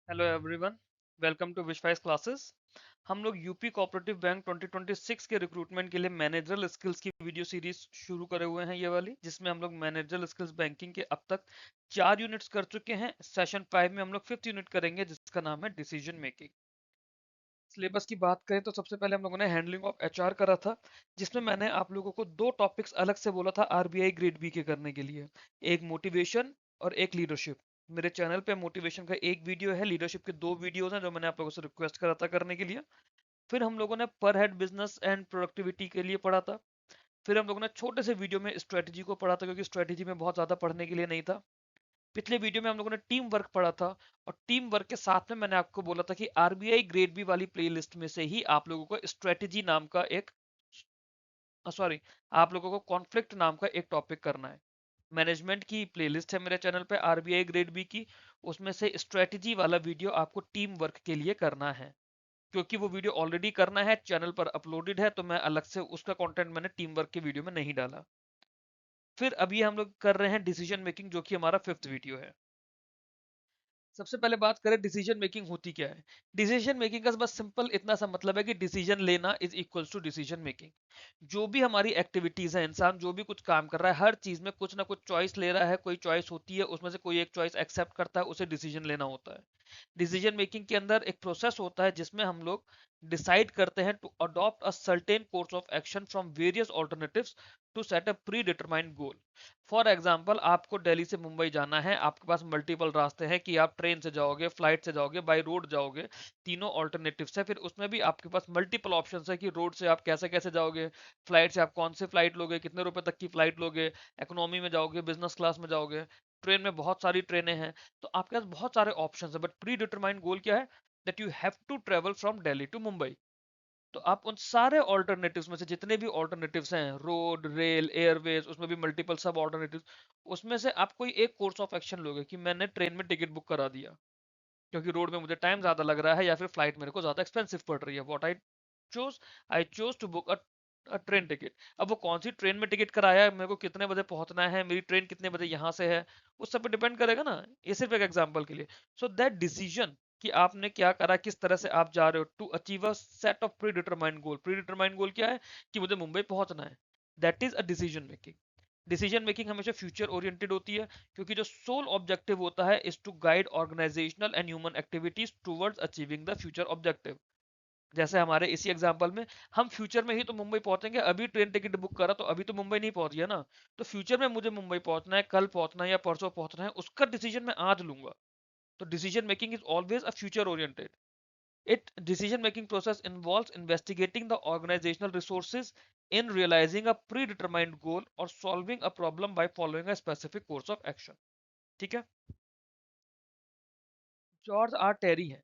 Hello everyone, welcome to Vishwise classes. हम लोग UP cooperative bank 2026 के रिक्रूटमेंट के लिए मैनेजरल स्किल्स की वीडियो सीरीज शुरू करे हुए हैं, ये वाली जिसमें हम लोग मैनेजरल स्किल्स बैंकिंग के अब तक 4 यूनिट्स कर चुके हैं। सेशन 5 में हम लोग 5th यूनिट करेंगे जिसका नाम है डिसीजन मेकिंग। सिलेबस की बात करें तो सबसे पहले हम लोगों ने हैंडलिंग ऑफ एचआर करा था, जिसमें मैंने आप लोगों को दो टॉपिक्स अलग से बोला था आरबीआई ग्रेड बी के करने के लिए, एक मोटिवेशन और एक लीडरशिप। मेरे चैनल पे मोटिवेशन का एक वीडियो है, लीडरशिप के दो वीडियोस हैं जो मैंने आप लोगों से रिक्वेस्ट करा था करने के लिए। फिर हम लोगों ने पर हेड बिजनेस एंड प्रोडक्टिविटी के लिए पढ़ा था। फिर हम लोगों ने छोटे से वीडियो में स्ट्रेटजी को पढ़ा था क्योंकि स्ट्रेटजी में बहुत ज्यादा पढ़ने के लिए नहीं था। पिछले वीडियो में हम लोगों ने टीम वर्क पढ़ा था, और टीम वर्क के साथ में मैंने आपको बोला था कि आरबीआई ग्रेड बी वाली प्लेलिस्ट में से ही आप लोगों को स्ट्रेटजी नाम का एक सॉरी आप लोगों को कॉन्फ्लिक्ट नाम का एक टॉपिक करना है। मैनेजमेंट की प्लेलिस्ट है मेरे चैनल पे आरबीआई ग्रेड बी की, उसमें से स्ट्रेटजी वाला वीडियो आपको टीम वर्क के लिए करना है। क्योंकि वो वीडियो ऑलरेडी करना है, चैनल पर अपलोडेड है, तो मैं अलग से उसका कंटेंट मैंने टीम वर्क के वीडियो में नहीं डाला। फिर अभी हम लोग कर रहे हैं डिसीजन मेकिंग, जो कि हमारा 5th वीडियो है। सबसे पहले बात करें डिसीजन मेकिंग होती क्या है। डिसीजन मेकिंग का बस सिंपल इतना सा मतलब है कि डिसीजन लेना is equals to decision making. जो भी हमारी एक्टिविटीज है, इंसान जो भी कुछ काम कर रहा है, हर चीज में कुछ ना कुछ चॉइस ले रहा है, कोई चॉइस होती है, उसमें से कोई एक चॉइस एक्सेप्ट करता है, उसे डिसीजन लेना होता है। डिसीजन मेकिंग के अंदर एक प्रोसेस होता है जिसमें हम लोग डिसाइड करते हैं to adopt a certain course of action from various alternatives to set a predetermined goal. For example, आपको दिल्ली से मुंबई जाना है, आपके पास मल्टीपल रास्ते हैं कि आप ट्रेन से जाओगे, फ्लाइट से जाओगे, बाई रोड जाओगे। तीनों ऑल्टरनेटिव्स है, फिर उसमें भी आपके पास मल्टीपल ऑप्शंस है कि रोड से आप कैसे कैसे जाओगे, फ्लाइट से आप कौन से फ्लाइट लोगे, कितने रुपए तक की फ्लाइट लोगे, इकोनॉमी में जाओगे, बिजनेस क्लास में जाओगे, ट्रेन में बहुत सारी ट्रेनें हैं। तो आपके पास बहुत सारे ऑप्शंस है, बट प्री डिटरमाइंड गोल क्या है, that you have to travel from Delhi to Mumbai. तो आप उन सारे ऑल्टरनेटिव्स में से जितने भी ऑल्टरनेटिव्स हैं, रोड, रेल, एयरवेज, उसमें भी मल्टीपल सब ऑल्टरनेटिव्स, उसमें से आप कोई एक कोर्स ऑफ एक्शन लोगे कि मैंने ट्रेन में टिकट बुक करा दिया क्योंकि रोड में मुझे टाइम ज्यादा लग रहा है, या फिर फ्लाइट मेरे को ज्यादा एक्सपेंसिव पड़ रही है। What chose I chose to book train ticket. अब वो कौन सी ट्रेन में टिकट कराया है, मेरे को कितने बजे पहुंचना है, मेरी ट्रेन कितने बजे यहाँ से है, उस सब पे डिपेंड करेगा ना। ये सिर्फ एक एग्जांपल के लिए। सो दैट डिसीजन कि आपने क्या करा, किस तरह से आप जा रहे हो to achieve a set of predetermined goal. Predetermined goal क्या है कि मुझे मुंबई पहुंचना है। That is a decision making. Decision making हमेशा फ्यूचर ओरिएंटेड होती है, क्योंकि जो सोल ऑब्जेक्टिव होता है is to guide organisational and human activities towards achieving the future objective. जैसे हमारे इसी एग्जांपल में, हम फ्यूचर में ही तो मुंबई पहुंचेंगे, अभी ट्रेन टिकट बुक करा तो अभी तो मुंबई नहीं पहुंच गया ना। तो फ्यूचर में मुझे मुंबई पहुंचना है, कल पहुंचना है या परसों पहुंचना है, उसका डिसीजन मैं आज लूंगा। तो decision making is always a future oriented. It decision making process involves investigating the organizational resources in realizing a predetermined goal or solving a problem by following a specific course of action। ठीक है। George R Terry है।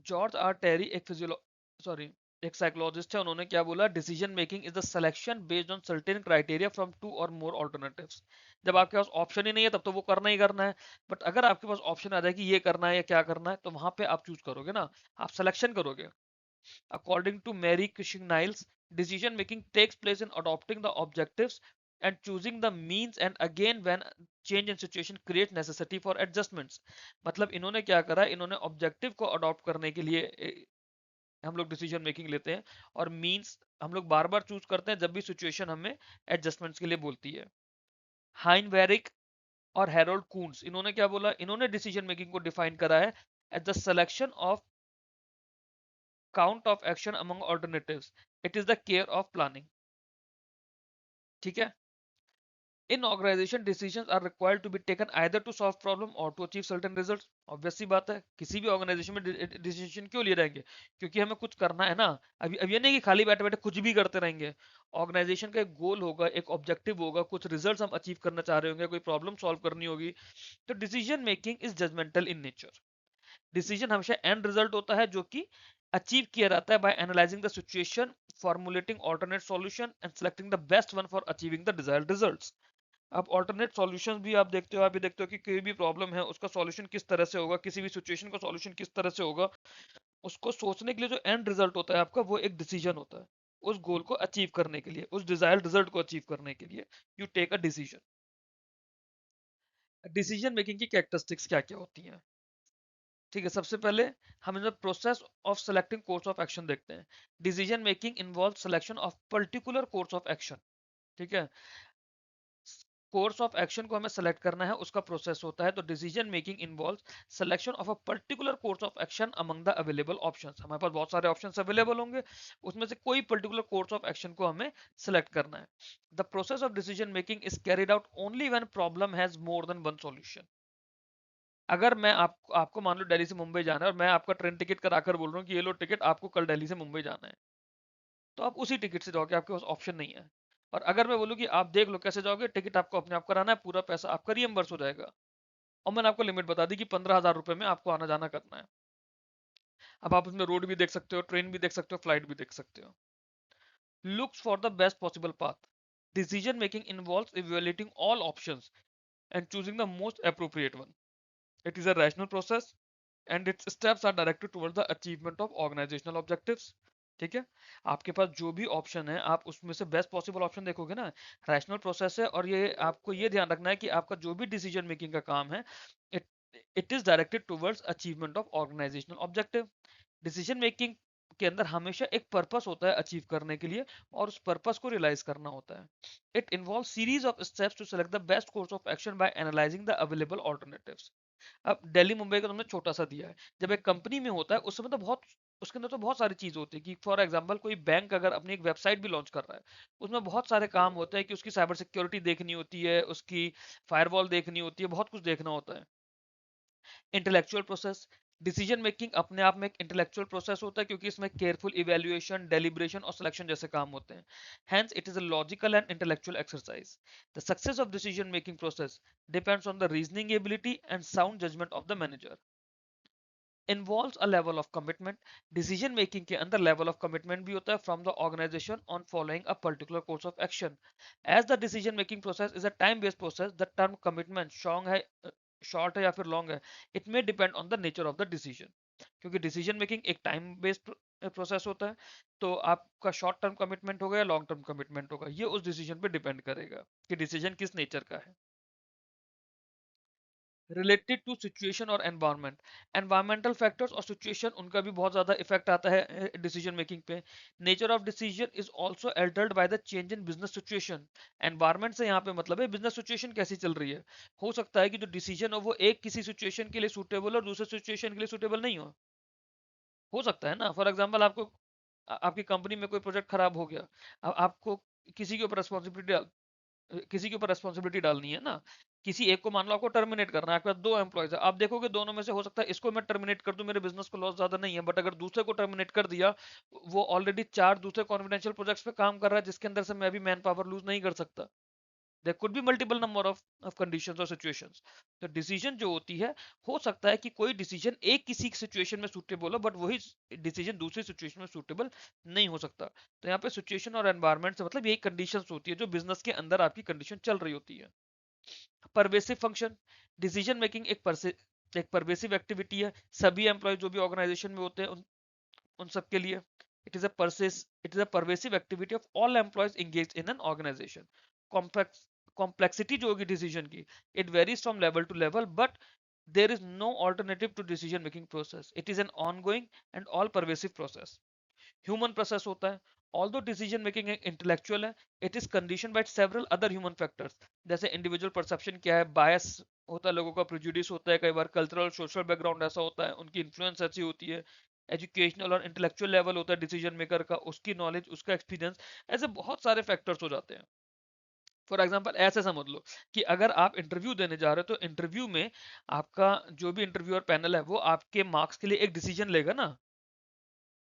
George R Terry एक फिजियोलॉ sorry एक psychologist है। उन्होंने क्या बोला, decision making is the selection based on certain criteria from two or more alternatives. जब आपके पास ऑप्शन ही नहीं है तब तो वो करना ही करना है। बट अगर आपके पास ऑप्शन आ जाए कि ये करना है या क्या करना है, तो वहां पे आप चूज करोगे ना, आप सिलेक्शन करोगे। According to Mary Cushing-Niles, decision making takes place in adopting the objectives and choosing the means, and again when change in situation creates necessity for adjustments। मतलब इन्होंने क्या करा, इन्होंने ऑब्जेक्टिव को अडॉप्ट करने के लिए हम लोग डिसीजन मेकिंग लेते हैं, और मींस हम लोग बार बार चूज करते हैं जब भी सिचुएशन हमें एडजस्टमेंट्स के लिए बोलती है। हाइन वेरिक और हैरोल्ड कून्स, इन्होंने क्या बोला, इन्होंने डिसीजन मेकिंग को डिफाइन करा है as the selection of count of action among alternatives. It is the care of planning. ठीक है। In organization decisions are required to be taken either to solve problem और to achieve certain results. Obvious सी बात है, किसी भी organisation में decision क्यों लिए रहेंगे, क्योंकि हमें कुछ करना है ना। अभी ये नहीं कि खाली बैठे बैठे कुछ भी करते रहेंगे। ऑर्गेनाइजेशन का एक गोल होगा, एक ऑब्जेक्टिव होगा, कुछ रिजल्ट्स हम अचीव करना चाह रहे होंगे, कोई प्रॉब्लम सॉल्व करनी होगी। तो decision making is judgemental in nature. Decision हमेशा एंड रिजल्ट होता है जो कि अचीव किया जाता है by analysing the situation, formulating alternate solution and selecting the best one for achieving the desired results. अब ऑल्टरनेट सॉल्यूशंस भी आप देखते हो, आप भी देखते हो कि कोई भी प्रॉब्लम है उसका सॉल्यूशन किस तरह से होगा, किसी भी सिचुएशन का सॉल्यूशन किस तरह से होगा, उसको सोचने के लिए जो एंड रिजल्ट होता है आपका, वो एक डिसीजन होता है। उस गोल को अचीव करने के लिए, उस डिजायर्ड रिजल्ट को अचीव करने के लिए you take a decision. Decision making की कैरेक्टरिस्टिक्स क्या क्या होती हैं। ठीक है, सबसे पहले हम इसमें process of selecting course of action देखते हैं। Decision making involve selection of particular course of action. ठीक है, कोर्स ऑफ एक्शन को हमें सेलेक्ट करना है, उसका प्रोसेस होता है। तो decision making involve selection of a particular course of action among the available options. हमारे पास बहुत सारे ऑप्शंस अवेलेबल होंगे, उसमें से कोई पर्टिकुलर कोर्स ऑफ एक्शन को हमें सेलेक्ट करना है। The process of decision making is carried out only when problem has more than one solution. अगर मैं आपको मान लो दिल्ली से मुंबई जाना है और मैं आपका ट्रेन टिकट कराकर बोल रहा हूँ कि ये लो टिकट, आपको कल दिल्ली से मुंबई जाना है, तो आप उसी टिकट से जाओगे, आपके पास ऑप्शन नहीं है। और अगर मैं बोलूँ कि आप देख लो कैसे जाओगे, टिकट आपको अपने आप कराना है, पूरा पैसा आपका रियम्बर्स हो जाएगा, और मैंने आपको लिमिट बता दी कि 15,000 रुपए में आपको आना जाना करना है। अब आप उसमें रोड भी देख सकते हो, ट्रेन भी देख सकते हो, फ्लाइट भी देख सकते हो। Looks for the best possible path. Decision making involves evaluating all options and choosing the most appropriate one. It is a rational process and its steps are directed towards the achievement of organisational objectives. ठीक है, आपके पास जो भी option है आप उसमें से best possible option देखोगे ना। रैशनल प्रोसेस है, और ये आपको ये ध्यान रखना है कि आपका जो भी डिसीजन मेकिंग का काम है, it it is directed towards achievement of organisational objective. Decision making के अंदर हमेशा एक पर्पस होता है अचीव करने के लिए, और उस पर्पस को रियलाइज करना होता है। It involve series of steps to select the best course of action by analysing the available alternatives. अब दिल्ली मुंबई का तुमने छोटा सा दिया है, जब एक कंपनी में होता है उस समय तो बहुत, उसके अंदर तो बहुत सारी चीज होती है कि फॉर एग्जांपल कोई बैंक अगर अपनी एक वेबसाइट भी लॉन्च कर रहा है, उसमें बहुत सारे काम होते हैं कि उसकी साइबर सिक्योरिटी देखनी होती है, उसकी फायरवॉल देखनी होती है, बहुत कुछ देखना होता है। Intellectual process. डिसीजन मेकिंग अपने आप में एक इंटेलेक्चुअल प्रोसेस होता है, क्योंकि इसमें केयरफुल इवैल्यूएशन, डेलिब्रेशन और सिलेक्शन जैसे काम होते हैं। Hence it is a logical and intellectual exercise. The success of decision making process depends on the reasoning ability and sound judgement of the manager. Involves a level of commitment. Decision making के अंदर level of commitment भी होता है from the organisation on following a particular course of action. As the decision making process is a time based process, the term commitment strong है, short है या फिर long है, it may depend on the nature of the decision. क्योंकि decision making एक time based process होता है, तो आपका शॉर्ट टर्म कमिटमेंट होगा या लॉन्ग टर्म कमिटमेंट होगा, ये उस डिसीजन पे डिपेंड करेगा कि डिसीजन किस नेचर का है। रिलेटेड टू सिचुएशन और एनवायरनमेंट। एनवायरमेंटल फैक्टर्स और सिचुएशन, उनका भी बहुत ज्यादा इफेक्ट आता है डिसीजन मेकिंग पे। Nature of decision is also Altered by the change in business situation. Environment से यहाँ पे मतलब है बिजनेस सिचुएशन कैसी चल रही है। हो सकता है कि जो डिसीजन हो वो एक किसी सिचुएशन के लिए सूटेबल और दूसरे सिचुएशन के लिए सूटेबल नहीं हो सकता है ना। फॉर एग्जाम्पल आपको आपकी कंपनी में कोई प्रोजेक्ट खराब हो गया, अब आपको किसी के ऊपर रिस्पॉन्सिबिलिटी किसी के ऊपर रेस्पॉन्सिबिलिटी डालनी है ना। किसी एक को मान लो आपको टर्मिनेट करना है, आपके पास दो एम्प्लॉयज है, आप देखोगे दोनों में से हो सकता है इसको मैं टर्मिनेट कर दूं, मेरे बिजनेस को लॉस ज्यादा नहीं है, बट अगर दूसरे को टर्मिनेट कर दिया, वो ऑलरेडी चार दूसरे कॉन्फिडेंशियल प्रोजेक्ट्स पे काम कर रहा है, जिसके अंदर से मैं अभी मैन पावर लूज नहीं कर सकता। There could be multiple number of conditions और सिचुएशंस। तो डिसीजन जो होती है, हो सकता है कि कोई डिसीजन एक किसी सिचुएशन में सूटेबल हो, बट वही डिसीजन दूसरी सिचुएशन में सूटेबल नहीं हो सकता। तो यहाँ पे सिचुएशन और एनवायरनमेंट से मतलब यही कंडीशंस होती है जो बिजनेस के अंदर आपकी कंडीशन चल रही होती है। Pervasive function. डिसीजन मेकिंग एक परवेसिव एक्टिविटी है, सभी एम्प्लॉय जो भी ऑर्गेनाइजेशन में होते हैं उन सब के लिए। It is a pervasive activity of all employees engage in an organisation. Complex complexity जो होगी डिसीजन की, it varies from level to level, but there is no alternative to decision making process, it is an ongoing and all pervasive process. Human process होता है। Although decision making intellectual है, it is condition by several other human factors. जैसे individual perception क्या है, बायस होता है लोगों का, प्रेजुडिस होता है, कई बार कल्चरल सोशल बैकग्राउंड ऐसा होता है, उनकी इन्फ्लुएंस ऐसी होती है। एजुकेशनल और इंटेलेक्चुअल लेवल होता है डिसीजन मेकर का, उसकी नॉलेज, उसका एक्सपीरियंस, ऐसे बहुत सारे फैक्टर्स हो जाते हैं। फॉर एग्जाम्पल ऐसे समझ लो कि अगर आप इंटरव्यू देने जा रहे हो, तो इंटरव्यू में आपका जो भी इंटरव्यूअर पैनल है वो आपके मार्क्स के लिए एक डिसीजन लेगा ना।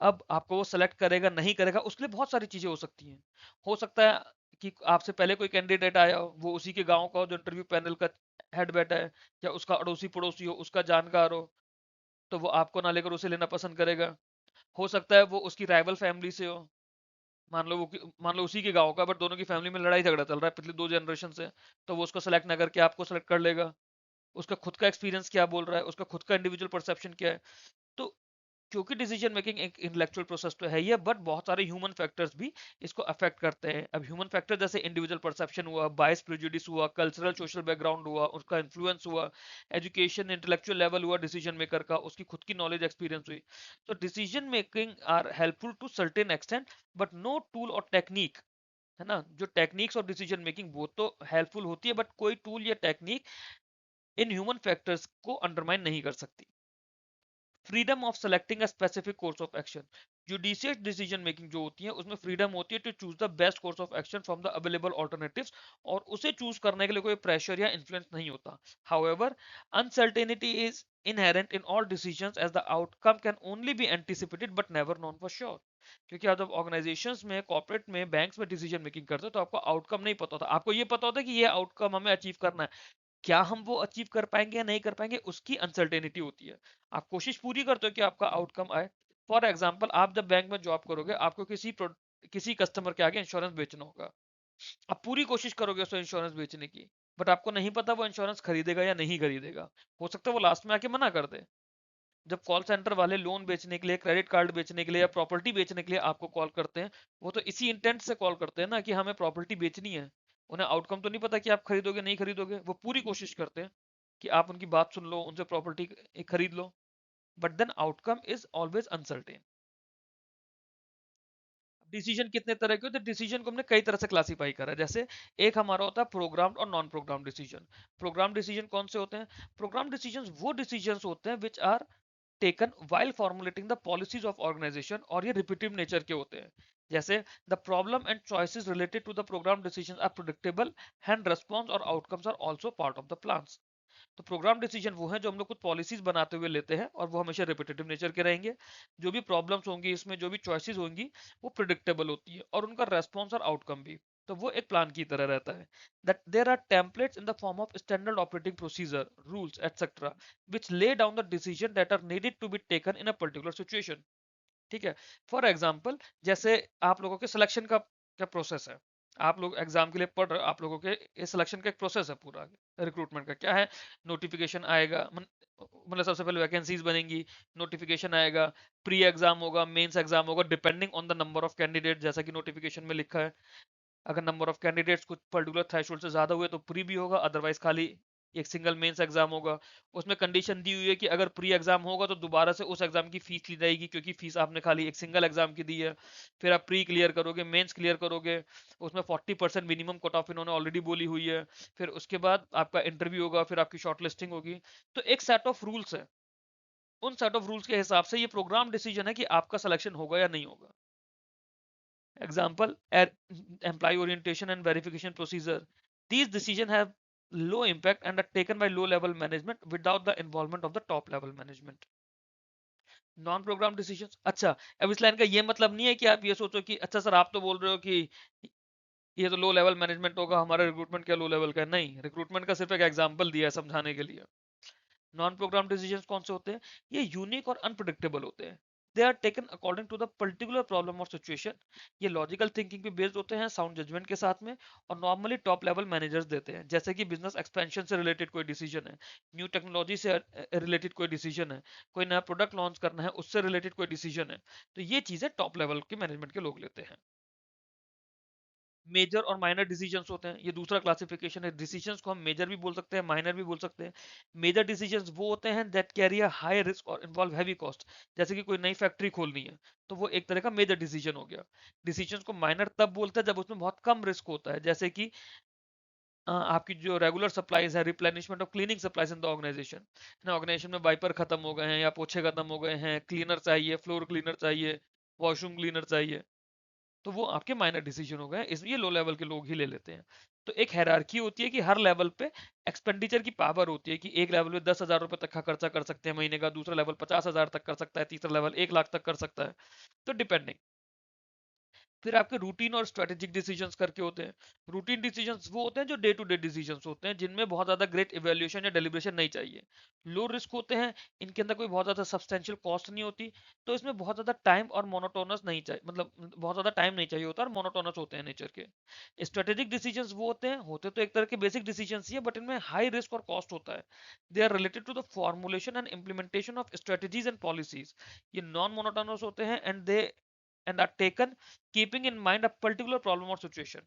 अब आपको वो सेलेक्ट करेगा नहीं करेगा, उसके लिए बहुत सारी चीजें हो सकती हैं। हो सकता है कि आपसे पहले कोई कैंडिडेट आया हो, वो उसी के गांव का हो जो इंटरव्यू पैनल का हेड बैठा है, या उसका अड़ोसी पड़ोसी हो, उसका जानकार हो, तो वो आपको ना लेकर उसे लेना पसंद करेगा। हो सकता है वो उसकी राइवल फैमिली से हो, मान लो उसी के गांव का, बट दोनों की फैमिली में लड़ाई झगड़ा चल रहा है पिछले 2 जनरेशन से, तो वो उसको सेलेक्ट ना करके आपको सेलेक्ट कर लेगा। उसका खुद का एक्सपीरियंस क्या बोल रहा है, उसका खुद का इंडिविजुअल परसेप्शन क्या है। तो क्योंकि डिसीजन मेकिंग एक इंटेलेक्चुअल प्रोसेस तो है ही है, बट बहुत सारे ह्यूमन फैक्टर्स भी इसको अफेक्ट करते हैं। अब ह्यूमन फैक्टर जैसे इंडिविजुअल परसेप्शन हुआ, बायस प्रेजुडिस हुआ, कल्चरल सोशल बैकग्राउंड हुआ, उसका इन्फ्लुएंस हुआ, एजुकेशन इंटेलेक्चुअल लेवल हुआ डिसीजन मेकर का, उसकी खुद की नॉलेज एक्सपीरियंस हुई। तो decision making are helpful to certain extent, but no tool or technique, है ना, जो टेक्निक्स और डिसीजन मेकिंग वो तो हेल्पफुल होती है, बट कोई टूल या टेक्निक इन ह्यूमन फैक्टर्स को अंडरमाइन नहीं कर सकती। Freedom of selecting a specific course of action, judicious decision making जो होती है उसमें फ्रीडम होती है to choose the best course of action from the available alternatives, और उसे चूज करने के लिए कोई प्रेशर या इन्फ्लुएंस नहीं होता। However, uncertainty is inherent in all decisions as the outcome can only be anticipated but never known for sure। क्योंकि आप जब ऑर्गेनाइजेशंस में, कॉर्पोरेट में, बैंक्स में डिसीजन मेकिंग करते हो तो आपको आउटकम नहीं पता होता। आपको ये पता होता है कि ये आउटकम हमें अचीव करना है, क्या हम वो अचीव कर पाएंगे या नहीं कर पाएंगे उसकी अनसर्टेनिटी होती है। आप कोशिश पूरी करते हो कि आपका आउटकम आए। फॉर एग्जाम्पल, आप जब बैंक में जॉब करोगे, आपको किसी कस्टमर के आगे इंश्योरेंस बेचना होगा। आप पूरी कोशिश करोगे उसको इंश्योरेंस बेचने की, बट आपको नहीं पता वो इंश्योरेंस खरीदेगा या नहीं खरीदेगा। हो सकता है वो लास्ट में आके मना कर दे। जब कॉल सेंटर वाले लोन बेचने के लिए, क्रेडिट कार्ड बेचने के लिए या प्रॉपर्टी बेचने के लिए आपको कॉल करते हैं, वो तो इसी इंटेंट से कॉल करते हैं ना कि हमें प्रॉपर्टी बेचनी है। उन्हें आउटकम तो नहीं पता कि आप खरीदोगे नहीं खरीदोगे, वो पूरी कोशिश करते हैं कि आप उनकी बात सुन लो, उनसे प्रॉपर्टी खरीद लो, but then outcome is always uncertain. Decision कितने तरह के होते हैं? डिसीजन को हमने कई तरह से क्लासिफाई करा है। जैसे एक हमारा होता है प्रोग्राम्ड और non programme decision. Programme decision कौन से होते हैं? प्रोग्राम डिसीजन वो डिसीजन होते हैं which are taken while formulating the policies of organization, और ये रिपीटिव नेचर के होते हैं। जैसे the problem and choices related to the program decision are predictable, and response और outcomes are also part of the plans. तो program decision वो है जो हम लोग कुछ पॉलिसीज बनाते हुए लेते हैं, और वो हमेशा रिपीटेटिव नेचर के रहेंगे। जो भी प्रॉब्लम्स होंगी इसमें, जो भी चॉइसेस होंगी, वो प्रिडिक्टेबल होती है, और उनका रेस्पॉन्स और आउटकम भी। तो वो एक प्लान की तरह रहता है। That there are templates in the form of standard operating procedure, rules etcetera, which lay down the decision that are needed to be taken in a particular situation। ठीक है। फॉर एग्जाम्पल, जैसे आप लोगों के सिलेक्शन का क्या process है, आप लोग एग्जाम के लिए पढ़ रहे हो, आप लोगों के सिलेक्शन का एक प्रोसेस है पूरा। रिक्रूटमेंट का क्या है? नोटिफिकेशन आएगा, मतलब सबसे पहले वैकेंसीज बनेंगी, नोटिफिकेशन आएगा, प्री एग्जाम होगा, मेंस एग्जाम होगा, depending on the number of candidate, जैसा कि नोटिफिकेशन में लिखा है। अगर नंबर ऑफ कैंडिडेट्स कुछ पर्टिकुलर थ्रेशोल्ड से ज्यादा हुए तो प्री भी होगा, अदरवाइज खाली एक सिंगल मेंस एग्जाम होगा। उसमें कंडीशन दी हुई है कि अगर प्री एग्जाम होगा तो दोबारा से उस एग्जाम की फीस ली जाएगी, क्योंकि फीस आपने खाली एक सिंगल एग्जाम की दी है। फिर आप प्री क्लियर करोगे, मेंस क्लियर करोगे, उसमें 40% मिनिमम कट ऑफ इन्होंने ऑलरेडी बोली हुई है। फिर उसके बाद आपका इंटरव्यू होगा, फिर आपकी शॉर्ट लिस्टिंग होगी। तो एक सेट ऑफ रूल्स है, उन सेट ऑफ रूल्स के हिसाब से ये प्रोग्राम डिसीजन है कि आपका सिलेक्शन होगा या नहीं होगा। Example, employee orientation and verification procedure. These decisions have low impact and are taken by low level management without the involvement of the top level management। Non programme decision, अच्छा, अब इस लाइन का ये मतलब नहीं है कि आप ये सोचो कि अच्छा सर आप तो बोल रहे हो कि ये तो लो लेवल मैनेजमेंट होगा, हमारा रिक्रूटमेंट क्या लो लेवल का है? नहीं, रिक्रूटमेंट का सिर्फ एक एग्जांपल दिया है समझाने के लिए। नॉन प्रोग्राम डिसीजंस कौन से होते हैं? ये यूनिक और अनप्रिडिक्टेबल होते हैं। They are taken according to the particular problem और सिचुएशन। ये लॉजिकल थिंकिंग पे बेस्ड होते हैं, साउंड जजमेंट के साथ में, और नॉर्मली टॉप लेवल मैनेजर्स देते हैं। जैसे कि बिजनेस एक्सपेंशन से रिलेटेड कोई डिसीजन है, न्यू टेक्नोलॉजी से रिलेटेड कोई डिसीजन है, कोई नया प्रोडक्ट लॉन्च करना है उससे रिलेटेड कोई डिसीजन है, तो ये चीजें टॉप लेवल के मैनेजमेंट के लोग लेते हैं। मेजर और माइनर डिसीजंस होते हैं, ये दूसरा क्लासिफिकेशन है। डिसीजंस को हम मेजर भी बोल सकते हैं, माइनर भी बोल सकते हैं। मेजर डिसीजंस वो होते हैं that carry a high risk और इन्वॉल्व हैवी कॉस्ट। जैसे कि कोई नई फैक्ट्री खोलनी है, तो वो एक तरह का मेजर डिसीजन हो गया। डिसीजंस को माइनर तब बोलते हैं जब उसमें बहुत कम रिस्क होता है, जैसे कि आपकी जो रेगुलर सप्लाईज है, replenishment of cleaning supplies in the organisation, ना ऑर्गेनाइजेशन में वाइपर खत्म हो गए हैं या पोछे खत्म हो गए हैं, क्लीनर चाहिए, फ्लोर क्लीनर चाहिए, वॉशरूम क्लीनर चाहिए, तो वो आपके माइनर डिसीजन हो गए, इसलिए लो लेवल के लोग ही ले लेते हैं। तो एक हायरार्की होती है कि हर लेवल पे एक्सपेंडिचर की पावर होती है, कि एक लेवल पे 10,000 रुपए तक का खर्चा कर सकते हैं महीने का, दूसरा लेवल 50,000 तक कर सकता है, तीसरा लेवल 1 लाख तक कर सकता है। तो डिपेंडिंग। फिर आपके रूटीन और स्ट्रेटेजिक डिसीजंस करके होते हैं। रूटीन डिसीजंस वो होते हैं जो डे टू डे डिसीजंस होते हैं, जिनमें बहुत ज्यादा ग्रेट इवैल्यूएशन या डेलिब्रेशन नहीं चाहिए। लो रिस्क होते हैं, इनके अंदर कोई बहुत ज्यादा सब्सटेंशियल कॉस्ट नहीं होती, तो इसमें बहुत ज्यादा टाइम और मोनोटोनस नहीं चाहिए, मतलब बहुत ज्यादा टाइम नहीं चाहिए होता और मोनोटोनस होते हैं नेचर के। स्ट्रेटेजिक डिसीजंस वो होते तो एक तरह के बेसिक डिसीजंस ही है, बट इनमें हाई रिस्क और कॉस्ट होता है। They are related to the formulation and implementation of strategies and policies. ये नॉन मोनोटोनस होते हैं and are taken keeping in mind a particular problem और सिचुएशन।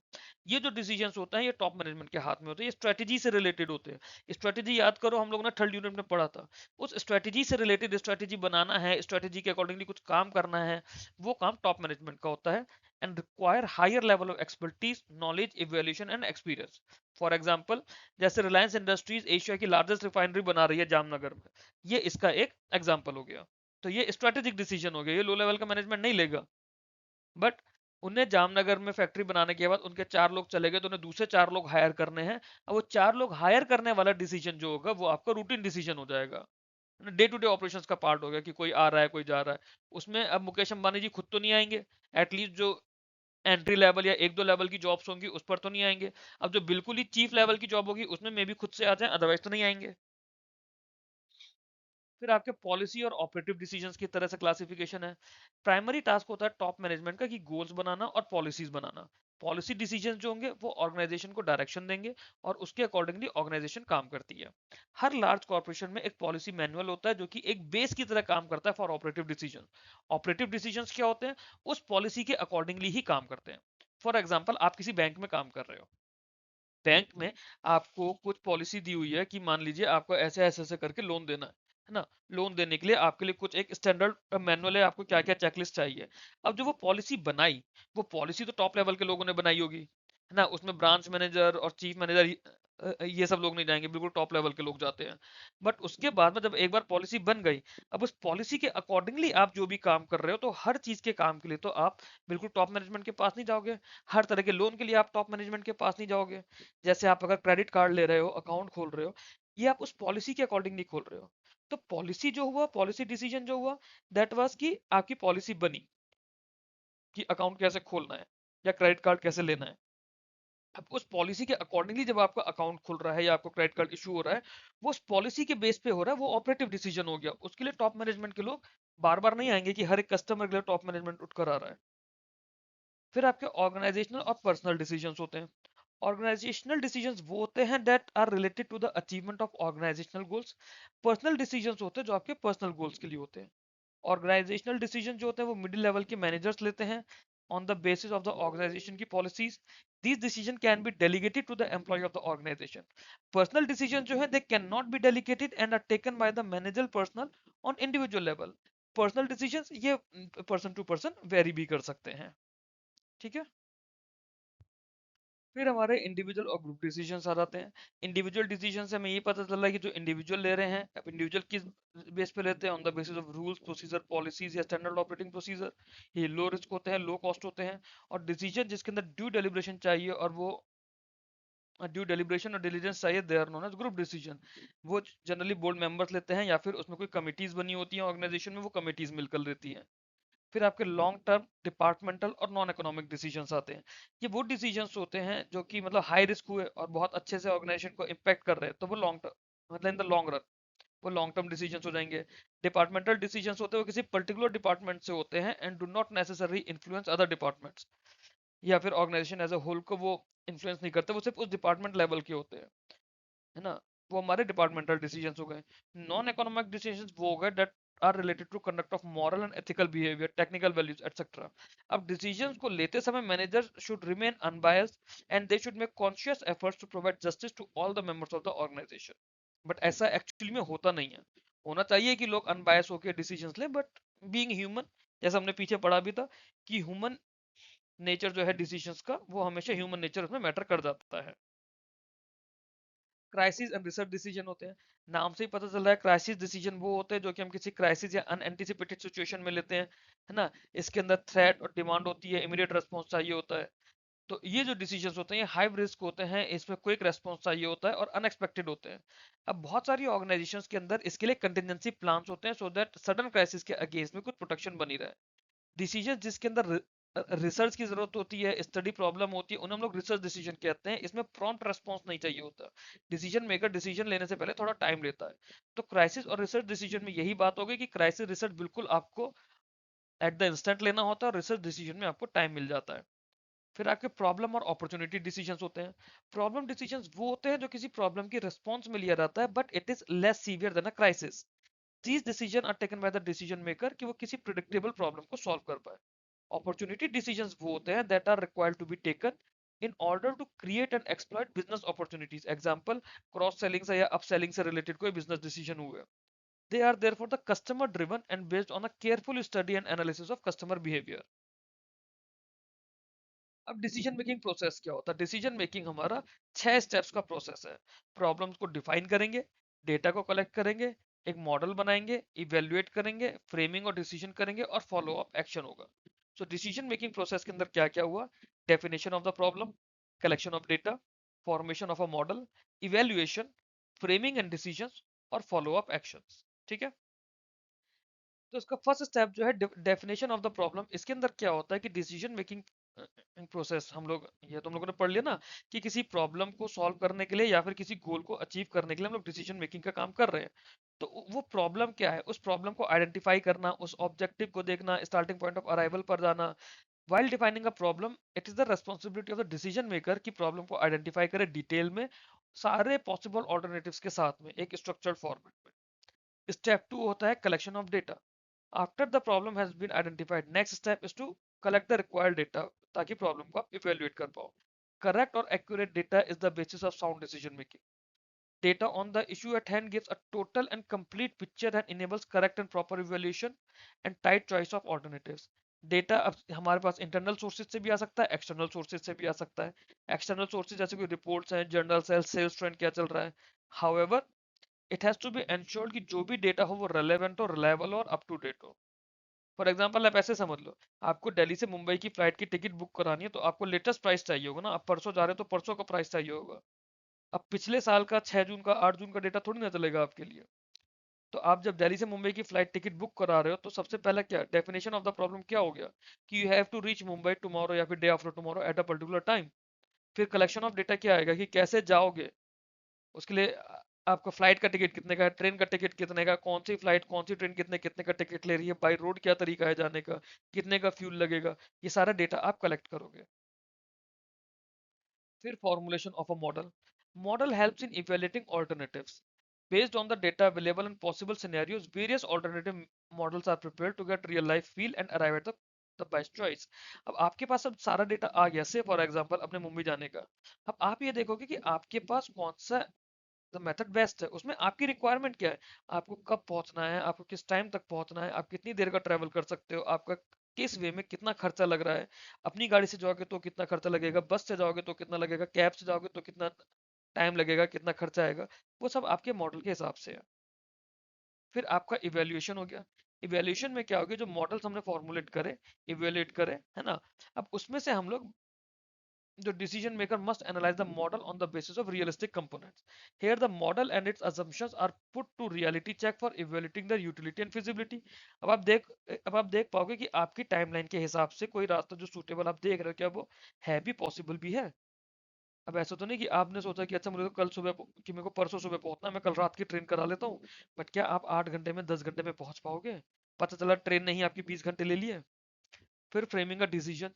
ये जो डिसीजंस होते हैं ये टॉप मैनेजमेंट के हाथ में होते हैं, ये स्ट्रेटेजी से रिलेटेड होते हैं। स्ट्रेटेजी याद करो, हम लोग ने थर्ड यूनिट में पढ़ा था। उस स्ट्रेटेजी से रिलेटेड स्ट्रेटेजी बनाना है, स्ट्रेटेजी के अकॉर्डिंगली कुछ काम करना है, वो काम टॉप मैनेजमेंट का होता है। And require higher level of expertise, knowledge, evaluation and experience. For example, जैसे रिलायंस इंडस्ट्रीज एशिया की लार्जेस्ट रिफाइनरी बना रही है जामनगर में, ये इसका एक एग्जाम्पल हो गया। तो ये स्ट्रेटेजिक डिसीजन हो गया, ये लो लेवल का मैनेजमेंट नहीं लेगा। बट उन्हें जामनगर में फैक्ट्री बनाने के बाद उनके 4 लोग चले गए, तो उन्हें दूसरे 4 लोग हायर करने हैं। अब वो 4 लोग हायर करने वाला डिसीजन जो होगा वो आपका रूटीन डिसीजन हो जाएगा, डे टू डे ऑपरेशंस का पार्ट हो गया कि कोई आ रहा है कोई जा रहा है। उसमें अब मुकेश अंबानी जी खुद तो नहीं आएंगे, एटलीस्ट जो एंट्री लेवल या 1-2 लेवल की जॉब्स होंगी उस पर तो नहीं आएंगे। अब जो बिल्कुल ही चीफ लेवल की जॉब होगी उसमें मे भी खुद से आ जाए, अदरवाइज तो नहीं आएंगे। फिर आपके पॉलिसी और ऑपरेटिव डिसीजंस की तरह से क्लासिफिकेशन है। प्राइमरी टास्क होता है टॉप मैनेजमेंट का कि गोल्स बनाना और पॉलिसीज बनाना। पॉलिसी डिसीजंस जो होंगे वो ऑर्गेनाइजेशन को डायरेक्शन देंगे और उसके अकॉर्डिंगली ऑर्गेनाइजेशन काम करती है। हर लार्ज कॉर्पोरेशन में एक पॉलिसी मैनुअल होता है जो कि एक बेस की तरह काम करता है for operative decision. Operative decisions क्या होते हैं? उस पॉलिसी के अकॉर्डिंगली ही काम करते हैं। फॉर एग्जाम्पल, आप किसी बैंक में काम कर रहे हो, बैंक में आपको कुछ पॉलिसी दी हुई है कि मान लीजिए आपको ऐसे ऐसे ऐसे करके लोन देना है ना। लोन देने के लिए आपके लिए कुछ एक स्टैंडर्ड मैनुअल है, आपको क्या क्या चेकलिस्ट चाहिए। अब जो वो पॉलिसी बनाई, वो पॉलिसी तो टॉप लेवल के लोगों ने बनाई होगी, है ना। उसमें ब्रांच मैनेजर और चीफ मैनेजर ये सब लोग नहीं जाएंगे, बिल्कुल टॉप लेवल के लोग जाते हैं। बट उसके बाद में जब एक बार पॉलिसी बन गई, अब उस पॉलिसी के अकॉर्डिंगली आप जो भी काम कर रहे हो, तो हर चीज के काम के लिए तो आप बिल्कुल टॉप मैनेजमेंट के पास नहीं जाओगे। हर तरह के लोन के लिए आप टॉप मैनेजमेंट के पास नहीं जाओगे। जैसे आप अगर क्रेडिट कार्ड ले रहे हो, अकाउंट खोल रहे हो, ये आप उस पॉलिसी के अकॉर्डिंग नहीं खोल रहे हो। तो पॉलिसी जो हुआ, पॉलिसी डिसीजन जो हुआ, दैट वाज कि आपकी पॉलिसी बनी कि अकाउंट कैसे खोलना है या क्रेडिट कार्ड कैसे लेना है। अब उस पॉलिसी के अकॉर्डिंगली जब आपका अकाउंट खुल रहा है या आपको क्रेडिट कार्ड इशू हो रहा है, वो उस पॉलिसी के बेस पे हो रहा है, वो ऑपरेटिव डिसीजन हो गया। उसके लिए टॉप मैनेजमेंट के लोग बार बार नहीं आएंगे कि हर एक कस्टमर के लिए टॉप मैनेजमेंट उठकर आ रहा है। फिर आपके ऑर्गेनाइजेशनल और पर्सनल डिसीजंस होते हैं। ऑर्गेनाइजेशनल डिसीजंस वो होते हैं that are related to the achievement of organisational goals. Personal decisions होते हैं जो आपके पर्सनल गोल्स के लिए होते हैं। ऑर्गेनाइजेशनल डिसीजन जो होते हैं वो मिडिल लेवल के मैनेजर्स लेते हैं on the basis of the organization की policies. These decision can be delegated to the employ of the organization. Personal decision जो है they can not be delegated and are taken by the manager personal on individual level. Personal decision ये person to person vary भी कर सकते हैं। ठीक है। फिर हमारे इंडिविजुअल और ग्रुप डिसीजंस आ जाते हैं। इंडिविजुअल डिसीजन से हमें ये पता चल रहा है कि जो इंडिविजुअल ले रहे हैं, अब इंडिविजुअल किस बेस पे लेते हैं, on the basis of rules, procedure, policies या स्टैंडर्ड ऑपरेटिंग प्रोसीजर। ये लो रिस्क होते हैं, लो कॉस्ट होते हैं। और डिसीजन जिसके अंदर ड्यू डेलिब्रेशन चाहिए और वो ड्यू डेलिब्रेशन और डिलीजेंस चाहिए, they are known as group decision. वो जनरली बोर्ड मेंबर्स लेते हैं या फिर उसमें कोई कमिटीज बनी होती हैं ऑर्गेनाइजेशन में, वो कमिटीज मिलकर लेती हैं। फिर आपके लॉन्ग टर्म, डिपार्टमेंटल और नॉन इकोनॉमिक डिसीजंस आते हैं। ये वो डिसीजंस होते हैं जो कि मतलब हाई रिस्क हुए और बहुत अच्छे से ऑर्गेनाइजेशन को इम्पैक्ट कर रहे हैं, तो वो लॉन्ग टर्म, मतलब इन द लॉन्ग रन वो लॉन्ग टर्म डिसीजंस हो जाएंगे। डिपार्टमेंटल डिसीजंस होते हैं वो किसी पर्टिकुलर डिपार्टमेंट से होते हैं and do not necessary influence other departments, या फिर ऑर्गेनाइजेशन एज अ होल को वो इन्फ्लुएंस नहीं करते, वो सिर्फ उस डिपार्टमेंट लेवल के होते हैं, है ना। वो हमारे डिपार्टमेंटल डिसीजंस हो गए। नॉन इकोनॉमिक डिसीजंस वो हो गए that are related to conduct of moral and ethical behaviour, technical values etcetera. अब डिसीजंस को लेते समय manager should remain unbiased and they should make conscious efforts to provide justice to all the members of the organisation. But ऐसा actually में होता नहीं है। होना चाहिए कि लोग अनबायस होकर डिसीजंस लें, बट बीइंग ह्यूमन, जैसा हमने पीछे पढ़ा भी था कि ह्यूमन नेचर जो है डिसीजंस का, वो हमेशा ह्यूमन नेचर उसमें मैटर कर जाता है। क्राइसिस एंड रिसर्च डिसीजन होते हैं। नाम से ही पता चल रहा है, क्राइसिस डिसीजन वो होते हैं जो कि हम किसी क्राइसिस या अनएंटिसिपेटेड सिचुएशन में लेते हैं, है ना। इसके अंदर थ्रेट और डिमांड होती है, इमीडिएट रेस्पॉन्स चाहिए होता है। तो ये जो डिसीजंस होते हैं ये हाई रिस्क होते हैं, इसमें क्विक रेस्पॉन्स चाहिए होता है और अनएक्सपेक्टेड होते हैं। अब बहुत सारी ऑर्गेनाइजेशंस के अंदर इसके लिए कंटिजेंसी प्लान्स होते हैं सो दैट सडन क्राइसिस के अगेंस्ट में कुछ प्रोटेक्शन बनी रहे। डिसीजन जिसके अंदर रिसर्च की जरूरत होती है, स्टडी प्रॉब्लम होती है, उन्हें हम लोग रिसर्च डिसीजन कहते हैं। इसमें प्रॉम्प्ट रेस्पॉन्स नहीं चाहिए होता। डिसीजन मेकर डिसीजन लेने से पहले थोड़ा टाइम लेता है। तो क्राइसिस और रिसर्च डिसीजन में यही बात होगी कि क्राइसिस रिसर्च बिल्कुल आपको एट द इंस्टेंट लेना होता है और रिसर्च डिसीजन में आपको टाइम मिल जाता है। फिर आपके प्रॉब्लम और अपॉर्चुनिटी डिसीजंस होते हैं। प्रॉब्लम डिसीजंस वो होते हैं जो किसी प्रॉब्लम की रिस्पॉन्स में लिया जाता है but it is less severe than a crisis. These decision are taken by the decision maker कि वो किसी प्रिडिक्टेबल प्रॉब्लम को सॉल्व कर पाए। अपॉर्चुनिटी डिसीजंस वो होते हैं that are required to be taken in order to create and exploit business opportunities. Example, cross selling से या अपसेलिंग से रिलेटेड कोई बिजनेस डिसीजन हुए। They are therefore the customer driven and based on a careful study and analysis of customer behaviour. अब decision making process क्या होता है? डिसीजन मेकिंग हमारा 6 स्टेप्स का प्रोसेस है। प्रॉब्लम्स को डिफाइन करेंगे, डेटा को कलेक्ट करेंगे, एक मॉडल बनाएंगे, इवेल्युएट करेंगे, फ्रेमिंग और डिसीजन करेंगे और फॉलो अप एक्शन होगा। सो डिसीजन मेकिंग प्रोसेस के अंदर क्या क्या हुआ? Definition of the problem, collection of data, formation of a model, evaluation, framing and decision और फॉलो अप एक्शन। ठीक है। तो इसका फर्स्ट स्टेप जो है डेफिनेशन ऑफ द प्रॉब्लम। इसके अंदर क्या होता है कि डिसीजन मेकिंग प्रोसेस हम लोग, ये तो हम लोगों ने पढ़ लिया ना, कि किसी प्रॉब्लम को सॉल्व करने के लिए या फिर किसी गोल को अचीव करने के लिए हम लोग डिसीजन मेकिंग का काम कर रहे हैं। तो वो प्रॉब्लम क्या है, उस प्रॉब्लम को आइडेंटिफाई करना, उस ऑब्जेक्टिव को देखना, स्टार्टिंग पॉइंट ऑफ अराइवल पर जाना। While defining a problem, it is the responsibility of the decision maker कि प्रॉब्लम को आइडेंटिफाई करे डिटेल में, सारे पॉसिबल ऑल्टरनेटिव्स के साथ में एक स्ट्रक्चर्ड फॉर्मेट में। स्टेप टू होता है collection of data. After the problem has been identified, next step is to collect the required data, ताकि प्रॉब्लम को आप इवेल्युएट कर पाओ। करेक्ट और accurate data is the basis of sound decision making. Data on the issue at hand gives a total and complete picture and enables correct and proper evaluation and tight choice of alternatives. Data अब हमारे पास internal sources से भी आ सकता है, external sources से भी आ सकता है। एक्सटर्नल सोर्सेज जैसे कोई रिपोर्ट्स हैं, जर्नल्स है, सेल्स ट्रेंड क्या चल रहा है। However, it has to be ensured कि जो भी डेटा हो वो रेलेवेंट हो, रिलायबल हो और अप टू डेट हो। फॉर एग्जाम्पल आप ऐसे समझ लो, आपको दिल्ली से मुंबई की फ्लाइट की टिकट बुक करानी है, तो आपको लेटेस्ट प्राइस चाहिए होगा ना। आप परसों जा रहे हो तो परसों का प्राइस चाहिए होगा। अब पिछले साल का 6 जून का 8 जून का डेटा थोड़ी ना चलेगा आपके लिए। तो आप जब दिल्ली से मुंबई की फ्लाइट टिकट बुक करा रहे हो, तो सबसे पहला क्या डेफिनेशन ऑफ द प्रॉब्लम क्या हो गया कि you have to reach Mumbai tomorrow या फिर day after tomorrow at a particular time. फिर कलेक्शन ऑफ डेटा क्या आएगा कि कैसे जाओगे, उसके लिए आपका फ्लाइट का टिकट कितने का है, ट्रेन का टिकट कितने का, कौन सी फ्लाइट कौन सी ट्रेन कितने कितने का टिकट ले रही है, बाई रोड क्या तरीका है जाने का, कितने का फ्यूल लगेगा। ये सारा डेटा आप कलेक्ट करोगे। फिर formulation of a model. Model helps in evaluating alternatives. Based on the data available and possible scenarios, various alternative models are prepared to get real life feel and arrive at the best choice. अब आपके पास अब सारा data आ गया, से for example अपने मुंबई जाने का। अब आप ये देखोगे कि आपके पास कौन सा द मेथड बेस्ट है, उसमें आपकी रिक्वायरमेंट क्या है, आपको कब पहुंचना है, आपको किस टाइम तक पहुंचना है, आप कितनी देर का ट्रैवल कर सकते हो, आपका किस वे में कितना खर्चा लग रहा है। अपनी गाड़ी से जाओगे तो कितना खर्चा लगेगा, बस से जाओगे तो कितना लगेगा, कैब से जाओगे तो कितना टाइम लगेगा, कितना खर्चा आएगा। वो सब आपके मॉडल के हिसाब से है। फिर आपका इवेल्युएशन हो गया। इवेल्युएशन में क्या हो गया, जो मॉडल्स हमने फॉर्मुलेट करे, इवेल्युएट करे, है ना। अब उसमें से हम लोग, the decision maker must analyze the model on the basis of realistic components. Here the model and its assumptions are put to reality check for evaluating their utility and feasibility. अब आप देख अब आप देख पाओगे कि आपकी टाइमलाइन के हिसाब से कोई रास्ता जो सूटेबल आप देख रहे हो, क्या वो है भी पॉसिबल भी है। अब ऐसा तो नहीं कि आपने सोचा कि अच्छा मुझे तो कल सुबह कि मेरे को परसों सुबह पहुंचना है, मैं कल रात की ट्रेन करा लेता हूँ। बट क्या आप 8 घंटे में 10 घंटे में पहुंच पाओगे? पता चला ट्रेन ने ही आपकी 20 घंटे ले लिए। फिर framing a decision,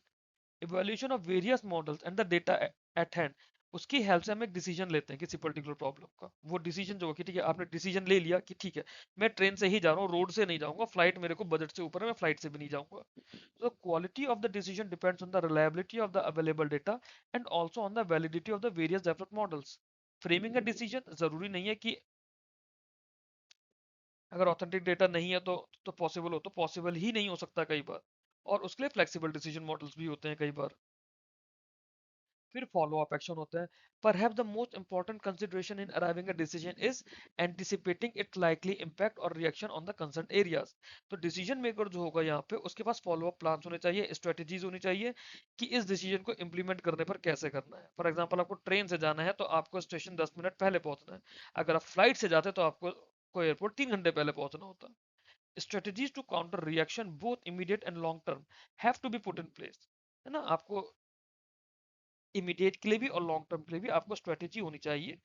evaluation of various models and the data eight hand. उसकी हेल्प से हम एक डिसीजन लेते हैं किसी पर्टिकुलर प्रॉब्लम का। वो डिसीजन जो कि ठीक है, आपने डिसीजन ले लिया कि ठीक है, मैं ट्रेन से ही जा रहा हूँ, रोड से नहीं जाऊंगा, फ्लाइट मेरे को बजट से ऊपर है, मैं फ्लाइट से भी नहीं जाऊंगा। तो quality of the decision depends on the reliability of the available data and also on the validity of the various developed models. Framing a decision, जरूरी नहीं है कि अगर ऑथेंटिक डेटा नहीं है तो पॉसिबल हो, तो पॉसिबल ही नहीं हो सकता कई बार। और उसके लिए फ्लेक्सिबल डिसीजन मॉडल्स भी होते हैं कई बार। फिर फॉलो अप एक्शन होता है। Perhaps the most important consideration in arriving at decision is anticipating its likely impact or reaction on the concerned areas. तो डिसीजन मेकर जो होगा यहाँ पे, उसके पास फॉलो अप प्लान होने चाहिए, स्ट्रेटेजीज होनी चाहिए कि इस डिसीजन को इम्प्लीमेंट करने पर कैसे करना है। फॉर एग्जाम्पल, आपको ट्रेन से जाना है तो आपको स्टेशन 10 मिनट पहले पहुंचना है। अगर आप फ्लाइट से जाते तो आपको को एयरपोर्ट 3 घंटे पहले पहुंचना होता। Strategies to counter reaction, both immediate and long term, have to be put in place. है ना। आपको इमीडिएट के लिए भी और लॉन्ग टर्म के लिए भी आपको स्ट्रेटेजी होनी चाहिए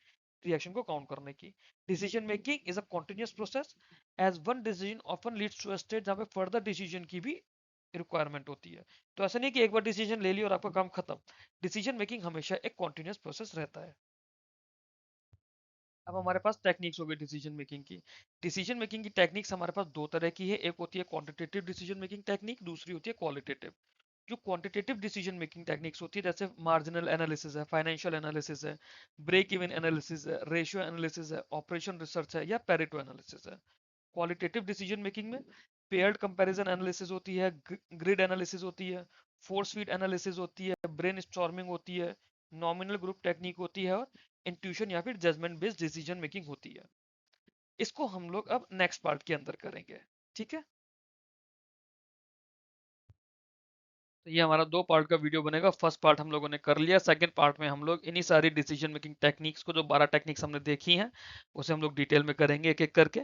रिएक्शन को काउंट करने की। Decision making is a continuous process, as one decision often leads to a state जहां पे फर्दर डिसीजन की भी रिक्वायरमेंट होती है। तो ऐसा नहीं कि एक बार डिसीजन ले लिया और आपका काम खत्म। डिसीजन मेकिंग हमेशा एक कॉन्टिन्यूस प्रोसेस रहता है। अब हमारे पास टेक्निक्स हो गई डिसीजन मेकिंग की। डिसीजन मेकिंग की टेक्निक्स हमारे पास दो तरह की है, एक होती है क्वांटिटेटिव डिसीजन मेकिंग टेक्निक, दूसरी होती है क्वालिटेटिव। जो क्वांटिटेटिव डिसीजन मेकिंग टेक्निक्स होती है जैसे मार्जिनल एनालिसिस है, फाइनेंशियल एनालिसिस है, ब्रेक इवन एनालिसिस है, रेशियो एनालिसिस है, ऑपरेशन रिसर्च है या पेरेटो एनालिसिस है। क्वालिटेटिव डिसीजन मेकिंग में पेयर्ड कंपैरिजन एनालिसिस होती है, ग्रिड एनालिसिस होती है, फोर्स फीड एनालिसिस होती है, ब्रेन स्टॉर्मिंग होती है, नॉमिनल ग्रुप टेक्निक होती है और इंट्यूशन या फिर जजमेंट बेस्ड डिसीजन मेकिंग होती है। इसको हम लोग अब नेक्स्ट पार्ट के अंदर करेंगे। ठीक है, तो ये हमारा दो पार्ट का वीडियो बनेगा। फर्स्ट पार्ट हम लोगों ने कर लिया, सेकंड पार्ट में हम लोग इन्हीं सारी डिसीजन मेकिंग टेक्निक्स को, जो 12 टेक्निक्स हमने देखी हैं, उसे हम लोग डिटेल में करेंगे एक एक करके।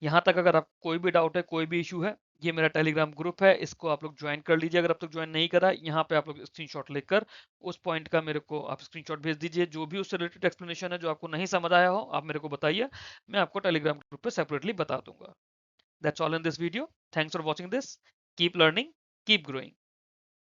यहाँ तक अगर आपको कोई भी डाउट है, कोई भी इशू है, ये मेरा टेलीग्राम ग्रुप है, इसको आप लोग ज्वाइन कर लीजिए। अगर आप तक ज्वाइन नहीं करा, यहाँ पे आप लोग स्क्रीनशॉट लेकर उस पॉइंट का मेरे को आप स्क्रीनशॉट भेज दीजिए। जो भी उससे रिलेटेड एक्सप्लेनेशन है जो आपको नहीं समझ आया हो, आप मेरे को बताइए, मैं आपको टेलीग्राम ग्रुप पे सेपरेटली बता दूंगा। That's all in this video. Thanks for watching this. Keep learning, keep growing.